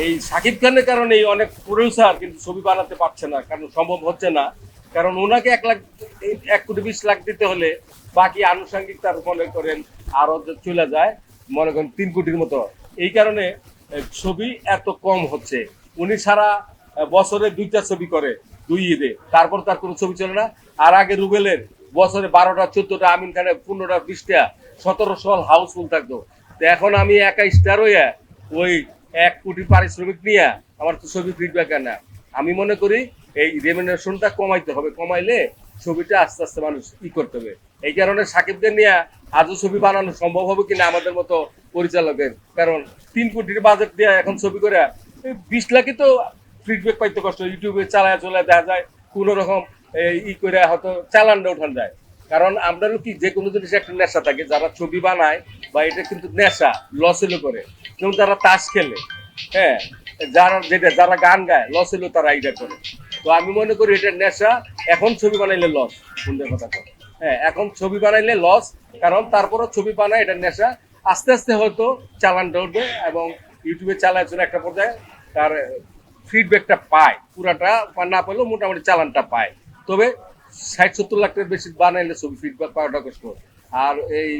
এই শাকিব খানের কারণে অনেক প্রডিউসার কিন্তু ছবি বানাতে পারছে না, কারণ সম্ভব হচ্ছে না। কারণ ওনাকে 1 লাখ 1 কোটি 20 লাখ দিতে হলে বাকি আনুষঙ্গিক তার মনে করেন আরো চলে যায়, মনে করেন 3 কোটির মতো। এই কারণে ছবি এত কম হচ্ছে। উনি সারা বছরে 2টা ছবি করে, 2 ঈদে, তারপর তার কোনো ছবি চলে না। আর আগে রুবেলের বছরে 12টা 14টা, আমিন খানের 15টা 20টা 1700 হল হাউসফুল থাকতো। তো এখন আমি একা স্টার হইয়া ওই 1 কোটি পারিশ্রমিক নিয়ে আমার তো ছবি ফিডব্যাক না। আমি মনে করি এই রেমিনেশনটা কমাইতে হবে, কমাইলে ছবিটা আস্তে আস্তে মানুষ করতে হবে। এই কারণে সাকিবদের নিয়ে আজও ছবি বানানো সম্ভব হবে কিনা আমাদের মতো পরিচালকের, কারণ 3 কোটির বাজেট দিয়ে এখন ছবি করে 20 লাখই তো ফিডব্যাক পাইতে কষ্ট। ইউটিউবে চালায় চলে দেখা যায় কোনো রকম করে হয়তো চালানটা উঠান যায়। কারণ আমরা কি যে কোনো জিনিস একটা নেশা থাকে, যারা ছবি বানায় বা এটা কিন্তু নেশা লস এলো করে, যেমন যারা তাস খেলে, হ্যাঁ, যারা গান গায় লস এলো তারা এইটা করে। তো আমি মনে করি এটা নেশা। এখন ছবি বানাইলে লস, সুন্দর কথা তো। হ্যাঁ, এখন ছবি বানাইলে লস, কারণ তারপরও ছবি বানায় এটা নেশা। আস্তে আস্তে হয়তো চালানটা উঠবে এবং ইউটিউবে চালায় চলে একটা পর্যায়ে তার ফিডব্যাকটা পায়, পুরাটা না পেলেও মোটামুটি চালানটা পায়। তবে 60-70 লাখ টাকার বেশি বানাইলে ছবি ফিডব্যাক পাওয়াটা কষ্ট। আর এই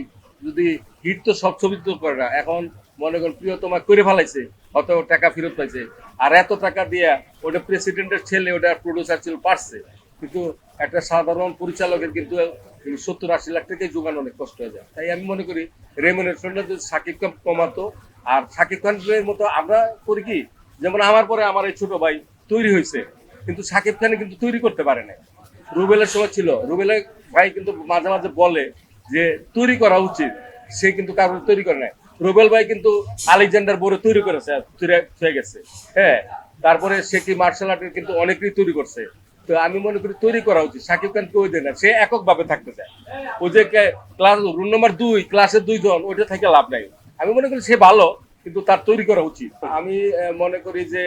যদি হিট তো সব ছবি তো করে না। এখন মনে করেন প্রিয়তমা করে ফেলাইছে, হয়তো টাকা ফেরত পাইছে, আর এত টাকা দিয়ে ওটা প্রেসিডেন্টের ছেলে, ওটা প্রডিউসার ছিল, পারছে। কিন্তু একটা সাধারণ পরিচালকের কিন্তু 70-80 লাখ টাকায় যোগানো অনেক কষ্ট হয়ে যায়। তাই আমি মনে করি রেমুনারেশনটা যদি সাকিব খান কমাতো। আর সাকিব খানের মতো আমরা করি কি, যেমন আমার পরে আমার এই ছোট ভাই তৈরি হয়েছে, কিন্তু সাকিব খান কিন্তু তৈরি করতে পারে না। রুবেলের সময় ছিল, রুবেলের ভাই কিন্তু মাঝে মাঝে বলে যে তৈরি করা উচিত, সে কিন্তু কারোর তৈরি করে নাই। রুবেল ভাই কিন্তু আলেকজান্ডার বোরে তৈরি করেছে, হয়ে গেছে। হ্যাঁ, তারপরে সে কি মার্শাল আর্টের কিন্তু অনেকেই তৈরি করছে। তো আমি মনে করি তৈরি করা উচিত। সাকিব খানকে ওই দেয় না, সে এককভাবে থাকতে চায়। ওই যে ক্লাস রুম নাম্বার 2, ক্লাসের 2 জন, ওইটা থেকে লাভ নাই। আমি মনে করি সে ভালো, কিন্তু তার তৈরি করা উচিত। আমি মনে করি যে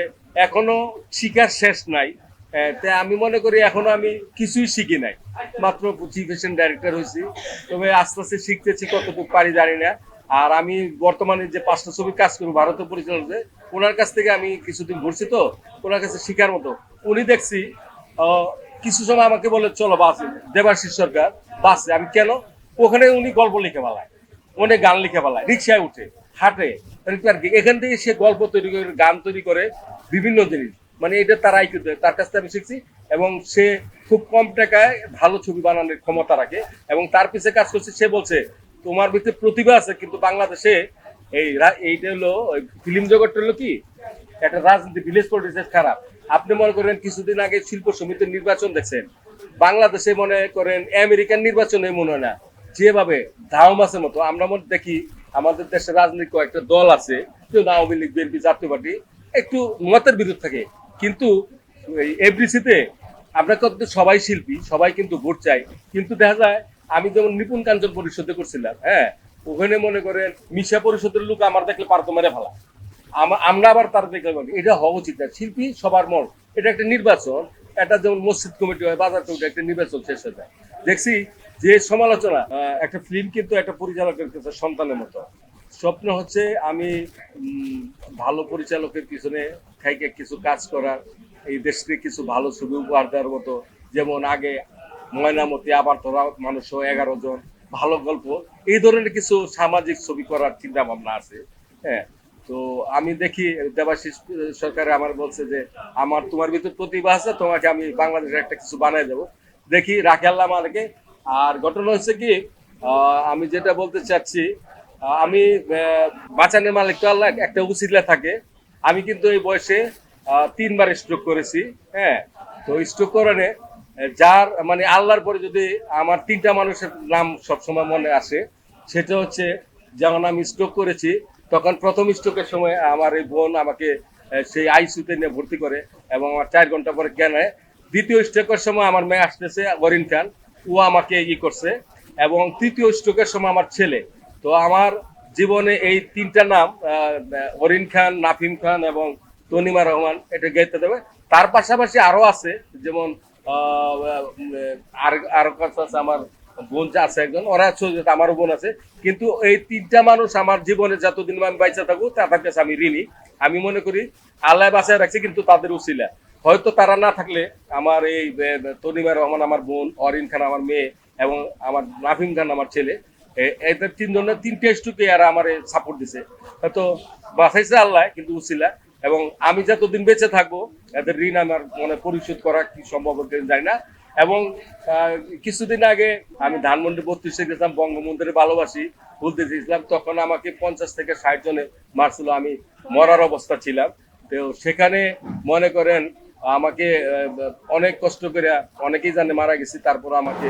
এখনো শিকার শেষ নাই। তাই আমি মনে করি এখনো আমি কিছুই শিখি নাই, মাত্র চিফ ডাইরেক্টর হয়েছি। তবে আস্তে আস্তে শিখতেছি, কতটুকু পারি জানি না। আর আমি বর্তমানে যে 5টা ছবি কাজ করবো ভারতের পরিচালক, ওনার কাছ থেকে আমি কিছুদিন ঘুরছি, তো ওনার কাছে শিখার মতো। উনি দেখছি কিছু সময় আমাকে বলে চলো বাসে, দেবাশিস সরকার বাসে। আমি কেন? ওখানে উনি গল্প লিখে বেলায়, উনি গান লিখে বেলায়, রিক্সায় উঠে, হাঁটে। এখান থেকে সে গল্প তৈরি করে, গান তৈরি করে, বিভিন্ন জিনিস। মানে এটা তার আইকিউ, তার কাছ থেকে আমি শিখছি। এবং সে খুব কম টাকায় ভালো ছবি বানানোর ক্ষমতা রাখে, এবং তার পিছিয়ে কাজ করছে। সে বলছে তোমার ভিতরে প্রতিভা আছে, কিন্তু বাংলাদেশে এইটা হলো ফিল্ম জগৎটা হলো কি একটা রাজনীতি, ভিলেজ পলিটিক্স খারাপ। আপনি মনে করেন কিছুদিন আগে শিল্প সমিতির নির্বাচন দেখছেন, বাংলাদেশে মনে করেন আমেরিকান নির্বাচনে মনে হয় না, যেভাবে ধাও মাছের মতো আমরা মনে দেখি। আমাদের দেশের রাজনৈতিক কয়েকটা দল আছে, আওয়ামী লীগ, বিএনপি, জাতীয় পার্টি, একটু মতের বিরোধ থাকে, কিন্তু এফডিসিতে আমরা কিন্তু সবাই শিল্পী, সবাই কিন্তু ভোট চাই। কিন্তু দেখা যায়, আমি যেমন নিপুণ কাঞ্চন পরিষদে করছিলাম, হ্যাঁ, ওখানে মনে করেন মিশা পরিষদের লোক আমার দেখলে পারতো মেরে ফেলা। আমরা আবার তার দেখে এটা হওয়া উচিত না। শিল্পী সবার মন, এটা একটা নির্বাচন। এটা যেমন মসজিদ কমিটি হয়, বাজার কমিটি, একটা নির্বাচন শেষ হয়ে যায়। দেখছি যে সমালোচনা, একটা ফিল্ম কিন্তু একটা পরিচালকের কাছে সন্তানের মতো। স্বপ্ন হচ্ছে আমি ভালো পরিচালকের পিছনে থেকে কিছু কাজ করার, এই দেশকে কিছু ভালো ছবি উপহার দেওয়ার মতো। যেমন আগে ময়নামতি, আবার তোরা মানুষ 11 জন, ভালো গল্প, এই ধরনের কিছু সামাজিক ছবি করার চিন্তা ভাবনা আছে। হ্যাঁ, তো আমি দেখি দেবাশিস সরকার আমার বলছে যে তোমার ভিতর প্রতিভা আছে, তোমাকে আমি বাংলাদেশের একটা কিছু বানাই দেবো, দেখি রাখে আল্লাহ আমাদেরকে। আর ঘটনা হচ্ছে কি, আমি যেটা বলতে চাচ্ছি, আমি বাঁচানের মালিক তো আল্লাহ, একটা উচিলা থাকে। আমি কিন্তু এই বয়সে 3বার স্ট্রোক করেছি। হ্যাঁ, তো স্ট্রোক করানে যার মানে আল্লাহর পরে যদি আমার 3টা মানুষের নাম সবসময় মনে আসে, সেটা হচ্ছে, যেমন আমি স্ট্রোক করেছি, তখন প্রথম স্ট্রোকের সময় আমার এই বোন আমাকে সেই আইসিইউতে নিয়ে ভর্তি করে, এবং আমার 4 ঘন্টা পরে জ্ঞান হয়। দ্বিতীয় স্ট্রোকের সময় আমার মেয়ে আসতেছে, অরিন খান, ও আমাকে করছে। এবং তৃতীয় স্ট্রোকের সময় আমার ছেলে। তো আমার জীবনে এই 3টা নাম, অরিন খান, নাফিম খান এবং তনিমা রহমান, এটা গাইতে দেবে। তার পাশাপাশি আরো আছে, যেমন আর আরো কাছে আছে আমার বোন যে আছে একজন, ওরা চলে যেত, আমারও বোন আছে। কিন্তু এই তিনটা মানুষ আমার জীবনে যতদিন আমি বাইচা থাকবো তাদের কাছে আমি ঋণী। আমি মনে করি আল্লাহ বাঁচায় রাখছে, কিন্তু তাদের উসিলা। হয়তো তারা না থাকলে আমার এই তনিমা রহমান আমার বোন, অরিন খান আমার মেয়ে, এবং আমার নাফিম খান আমার ছেলে, এদের তিনজনের তিনটে স্টুকে এরা আমার সাপোর্ট দিছে। হয়তো বাঁচাইছে আল্লাহ, কিন্তু উসিলা। এবং আমি যতদিন বেঁচে থাকবো এদের ঋণ আমার মনে পরিশোধ করা কি সম্ভব হতে যায় না। এবং কিছুদিন আগে আমি ধানমন্ডি 32-এ গেছিলাম, বঙ্গবন্ধুরে ভালোবাসি বলতে চেয়েছিলাম, তখন আমাকে 50 থেকে 60 জনে মারছিল, আমি মরার অবস্থা ছিলাম। তো সেখানে মনে করেন আমাকে অনেক কষ্ট করে, অনেকেই জানে মারা গেছি, তারপর আমাকে